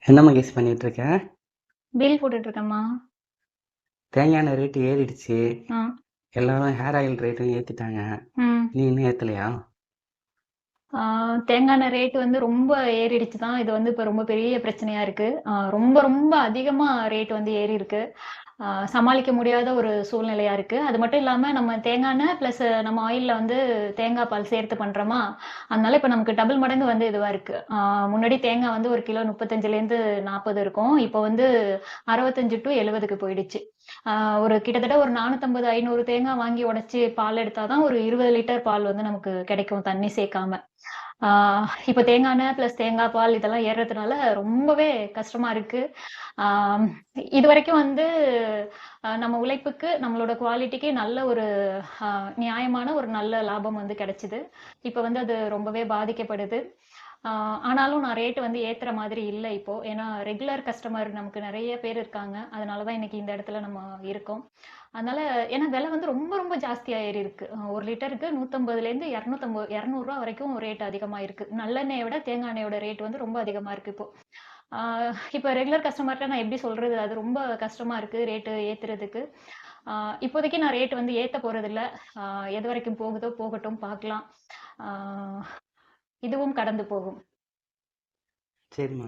என்ன மகேஷ் பண்ணிட்டு இருக்க? பில் போட்டுட்டு இருக்கேம்மா. தேங்காய் எண்ணெய் ரேட்டு ஏறிடுச்சு. ஆ. எல்லாரும் ஹேர் ஆயில் ரேட்டும் ஏத்திட்டாங்க. ம். நீ இன்னும் ஏத்தலையா? தேங்காய் எண்ணெய் ரேட் வந்து ரொம்ப ஏறிடுச்சு தான். இது வந்து இப்ப ரொம்ப பெரிய பிரச்சனையா இருக்கு. ரொம்ப ரொம்ப அதிகமா ரேட் வந்து ஏறி இருக்கு. சமாளிக்க முடியாத ஒரு சூழ்நிலையா இருக்கு. அது மட்டும் இல்லாம நம்ம தேங்காய் எண்ணெய் பிளஸ் நம்ம ஆயில்ல வந்து தேங்காய் பால் சேர்த்து பண்றோமா, அதனால இப்ப நமக்கு டபுள் மடங்கு வந்து இதுவா இருக்கு. முன்னாடி தேங்காய் வந்து 1 கிலோ 35லேருந்து 40 இருக்கும். இப்போ வந்து 65 டூ 70க்கு போயிடுச்சு. ஒரு கிட்டத்தட்ட ஒரு 450, 500 தேங்காய் வாங்கி உடைச்சு பால் எடுத்தா தான் ஒரு 20 லிட்டர் பால் வந்து நமக்கு கிடைக்கும் தண்ணி சேர்க்காம. இப்ப தேங்காய் எண்ணெய் பிளஸ் தேங்காய் பால் இதெல்லாம் ஏறுறதுனால ரொம்பவே கஷ்டமா இருக்கு. ஆஹ் இதுவரைக்கும் வந்து நம்ம உழைப்புக்கு நம்மளோட குவாலிட்டிக்கு நல்ல ஒரு நியாயமான ஒரு நல்ல லாபம் வந்து கிடைச்சுது. இப்ப வந்து அது ரொம்பவே பாதிக்கப்படுது. ஆனாலும் நான் ரேட் வந்து ஏத்துற மாதிரி இல்லை இப்போ. ஏன்னா ரெகுலர் கஸ்டமர் நமக்கு நிறைய பேர் இருக்காங்க. அதனாலதான் இன்னைக்கு இந்த இடத்துல நம்ம இருக்கோம். அதனால ஏன்னா விலை வந்து ரொம்ப ரொம்ப ஜாஸ்தியா ஏறி இருக்கு. 1 லிட்டருக்கு 150ல இருந்து 200 ரூபா வரைக்கும் ரேட் அதிகமா இருக்கு. நல்லெண்ணெயை விட தேங்காய் எண்ணெயோட ரேட் வந்து ரொம்ப அதிகமா இருக்கு இப்போ. இப்ப ரெகுலர் கஸ்டமர்ட்ட நான் எப்படி சொல்றது, அது ரொம்ப கஷ்டமா இருக்கு ரேட்டு ஏத்துறதுக்கு. இப்போதைக்கு நான் ரேட் வந்து ஏத்த போறது இல்ல. எது வரைக்கும் போகுதோ போகட்டும், பார்க்கலாம். ஆஹ் இதுவும் கடந்து போகும். சரிம்மா.